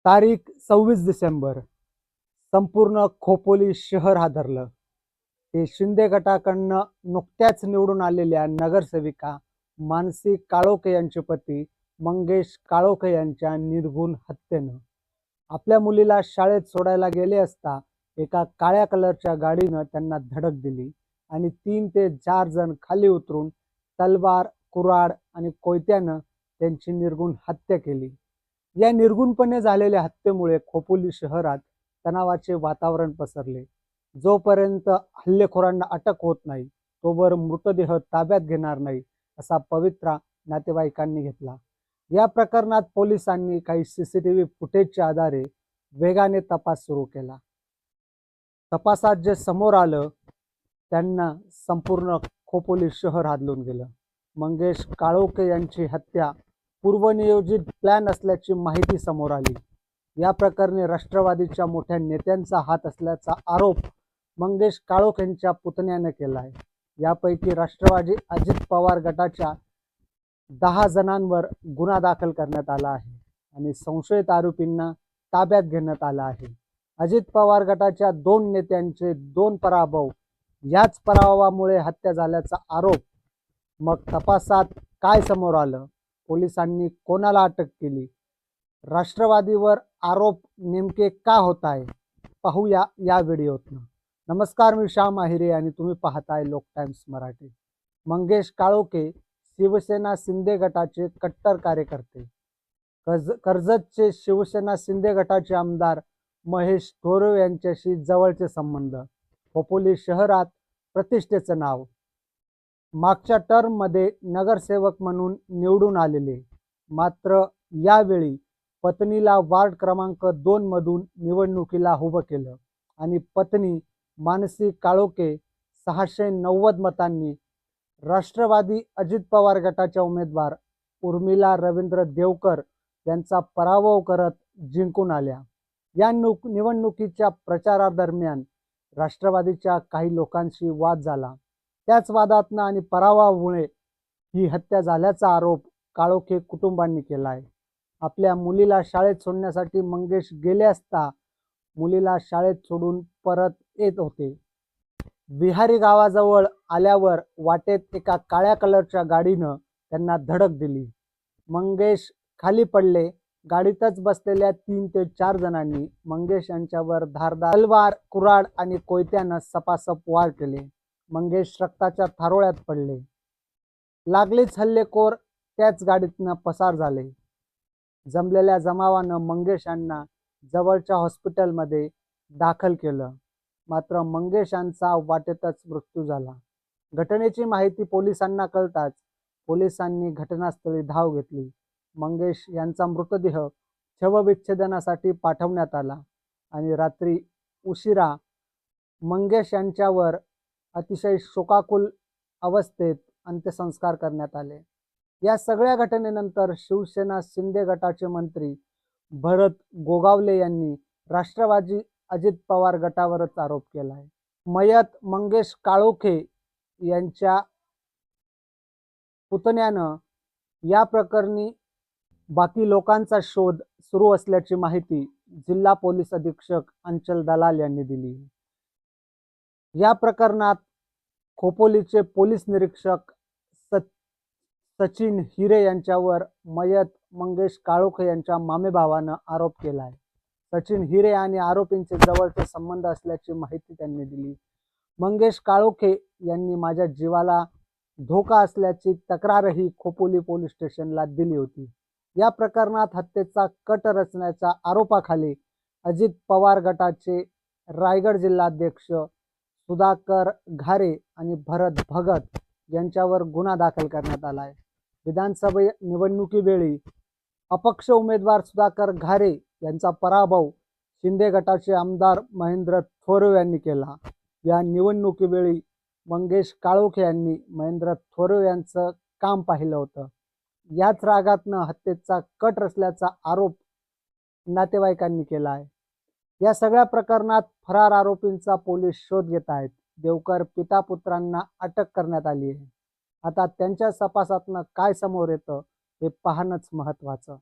तारीख 26 डिसेंबर. संपूर्ण खोपोली शहर हादरलं. ते शिंदे गटाकडनं नुकत्याच निवडून आलेल्या नगरसेविका मानसी काळोखे यांचे पती मंगेश काळोखे यांच्या निर्घृण हत्येनं. आपल्या मुलीला शाळेत सोडायला गेले असता एका काळ्या कलरच्या गाडीनं त्यांना धडक दिली आणि 3 ते 4 जण खाली उतरून तलवार, कुऱ्हाड आणि कोयत्यानं त्यांची निर्घृण हत्या केली. या निर्घृणपणे झालेल्या हत्येमुळे खोपोली शहरात तणावाचे वातावरण पसरले. जोपर्यंत हल्लेखोरांना अटक होत नाही तोवर मृतदेह ताब्यात घेणार नाही असा पवित्रा नातेवाईकांनी घेतला. या प्रकरणात पोलिसांनी काही सीसीटीव्ही फुटेजच्या आधारे वेगाने तपास सुरू केला. तपासात जे समोर आलं त्यांना संपूर्ण खोपोली शहर हादलून गेलं. मंगेश काळोखे यांची हत्या पूर्वनियोजित प्लॅन असल्याची माहिती समोर आली. या प्रकरणी राष्ट्रवादीच्या मोठ्या नेत्यांचा हात असल्याचा आरोप मंगेश काळोखेंच्या पुतण्याने केला आहे. यापैकी राष्ट्रवादी अजित पवार गटाच्या 10 जणांवर गुन्हा दाखल करण्यात आला आहे आणि संशयित आरोपींना ताब्यात घेण्यात आलं आहे. अजित पवार गटाच्या 2 नेत्यांचे 2 पराभव, याच पराभवामुळे हत्या झाल्याचा आरोप. मग तपासात काय समोर आलं? पोलिसांनी कोणाला अटक केली? राष्ट्रवादीवर आरोप नेमके का होत आहे? पाहूया या व्हिडिओतनं. नमस्कार, मी श्याम आहिरे आणि तुम्ही पाहताय लोक टाइम्स मराठी. मंगेश काळोखे शिवसेना शिंदे गटाचे कट्टर कार्यकर्ते. कर्जतचे शिवसेना शिंदे गटाचे आमदार महेश थोरवे यांच्याशी जवळचे संबंध. खोपोली शहरात प्रतिष्ठेचं नाव. मागच्या टर्ममध्ये नगरसेवक म्हणून निवडून आलेले, मात्र यावेळी पत्नीला वार्ड क्रमांक 2 मधून निवडणुकीला उभं केलं आणि पत्नी मानसी काळोखे 690 मतांनी राष्ट्रवादी अजित पवार गटाच्या उमेदवार उर्मिला रवींद्र देवकर यांचा पराभव करत जिंकून आल्या. या निवडणुकीच्या प्रचारादरम्यान राष्ट्रवादीच्या काही लोकांशी वाद झाला. त्याच वादातनं आणि पराभवामुळे ही हत्या झाल्याचा आरोप काळोखे कुटुंबांनी केला आहे. आपल्या मुलीला शाळेत सोडण्यासाठी मंगेश गेले असता मुलीला शाळेत सोडून परत येत होते. विहारी गावाजवळ आल्यावर वाटेत एका काळ्या कलरच्या गाडीनं त्यांना धडक दिली. मंगेश खाली पडले. गाडीतच बसलेल्या 3 ते 4 जणांनी मंगेश यांच्यावर धारदार तलवार, कुऱ्हाड आणि कोयत्यानं सपासप वार केले. मंगेश रक्ताच्या थारोळ्यात पडले. लागलीच हल्लेखोर त्याच गाडीतनं पसार झाले. जमलेल्या जमावानं मंगेश यांना जवळच्या हॉस्पिटलमध्ये दाखल केलं, मात्र मंगेश यांचा वाटेतच मृत्यू झाला. घटनेची माहिती पोलिसांना कळताच पोलिसांनी घटनास्थळी धाव घेतली. मंगेश यांचा मृतदेह शवविच्छेदनासाठी पाठवण्यात आला आणि रात्री उशिरा मंगेश यांच्यावर अतिशय शोकाकुल अवस्थेत अंत्यसंस्कार करण्यात आले. या सगळ्या घटनेनंतर शिवसेना शिंदे गटाचे मंत्री भरत गोगावले यांनी राष्ट्रवादी अजित पवार गटावरच आरोप केला आहे. मयत मंगेश काळोखे यांच्या पुतण्यानं या प्रकरणी बाकी लोकांचा शोध सुरू असल्याची माहिती जिल्हा पोलीस अधीक्षक अंचल दलाल यांनी दिली. या प्रकरणात खोपोलीचे पोलीस निरीक्षक सचिन हिरे यांच्यावर मयत मंगेश काळोखे यांच्या मामेभावानं आरोप केला आहे. सचिन हिरे आणि आरोपींचे जवळचे संबंध असल्याची माहिती त्यांनी दिली. मंगेश काळोखे यांनी माझ्या जीवाला धोका असल्याची तक्रारही खोपोली पोलीस स्टेशनला दिली होती. या प्रकरणात हत्येचा कट रचण्याच्या आरोपाखाली अजित पवार गटाचे रायगड जिल्हाध्यक्ष सुधाकर घारे आणि भरत भगत यांच्यावर गुन्हा दाखल करण्यात आला आहे. विधानसभा निवडणुकीवेळी अपक्ष उमेदवार सुधाकर घारे यांचा पराभव शिंदे गटाचे आमदार महेंद्र थोरवे यांनी केला. या निवडणुकीवेळी मंगेश काळोखे यांनी महेंद्र थोरवे यांचं काम पाहिलं होतं. याच रागातनं हत्येचा कट रचल्याचा आरोप नातेवाईकांनी केला आहे. या सगळ्या प्रकरणात फरार आरोपींचा पोलीस शोध घेत आहेत. देवकर पिता पुत्रांना अटक करण्यात आली आहे. आता त्यांच्या तपासातनं काय समोर येतं हे पाहणंच महत्त्वाचं.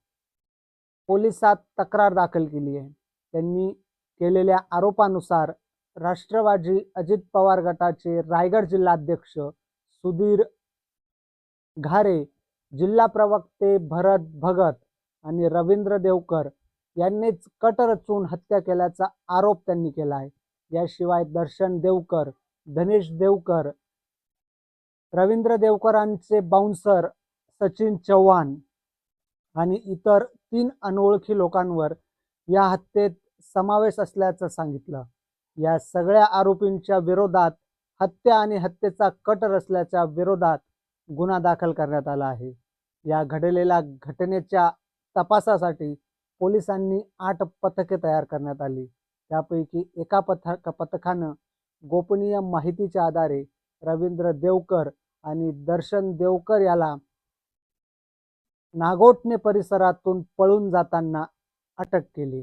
पोलिसात तक्रार दाखल केली आहे. त्यांनी केलेल्या आरोपानुसार राष्ट्रवादी अजित पवार गटाचे रायगड जिल्हाध्यक्ष सुधीर घारे, जिल्हा प्रवक्ते भरत भगत आणि रवींद्र देवकर यांनीच कट रचून हत्या केल्याचा आरोप त्यांनी केला आहे. याशिवाय दर्शन देवकर, धनेश देवकर, रवींद्र देवकरांचे बाउन्सर सचिन चव्हाण आणि इतर 3 अनोळखी लोकांवर या हत्येत समावेश असल्याचं सांगितलं. या सगळ्या आरोपींच्या विरोधात हत्या आणि हत्येचा कट रचल्याच्या विरोधात गुन्हा दाखल करण्यात आला आहे. या घडलेल्या घटनेच्या तपासासाठी पोलिसांनी 8 पथके तयार करण्यात आली. त्यापैकी एका पथकानं गोपनीय माहितीच्या आधारे रवींद्र देवकर आणि दर्शन देवकर याला नागोठणे परिसरातून पळून जाताना अटक केली.